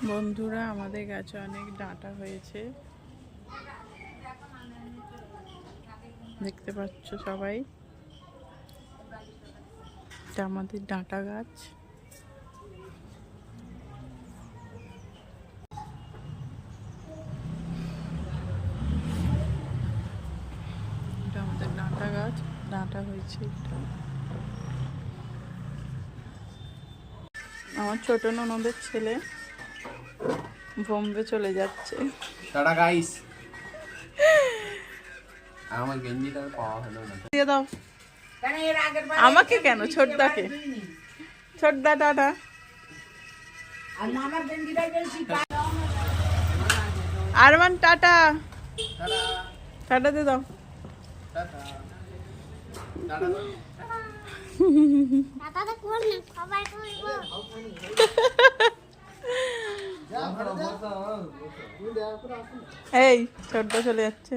বন্ধুরা, আমাদের গাছে অনেক ডাঁটা হয়েছে, দেখতে পাচ্ছ সবাই। এটা আমাদের ডাঁটা গাছ। এটা আমাদের ডাঁটা গাছ, ডাঁটা হয়েছে। এটা আমার ছোট ননদের ছেলে বোম্বে চলে যাচ্ছে। Tata guys. আমার গেঞ্জিটা পাওয়া হলো না। দিয়ে দাও। আমাকে কেন? ছোটদাকে। ছোটদা টাটা। আরমান টাটা। টাটা দিয়ে দাও। Tata tata. টাটা কোন না সবাই কইবো। এই ছোটদা চলে যাচ্ছে।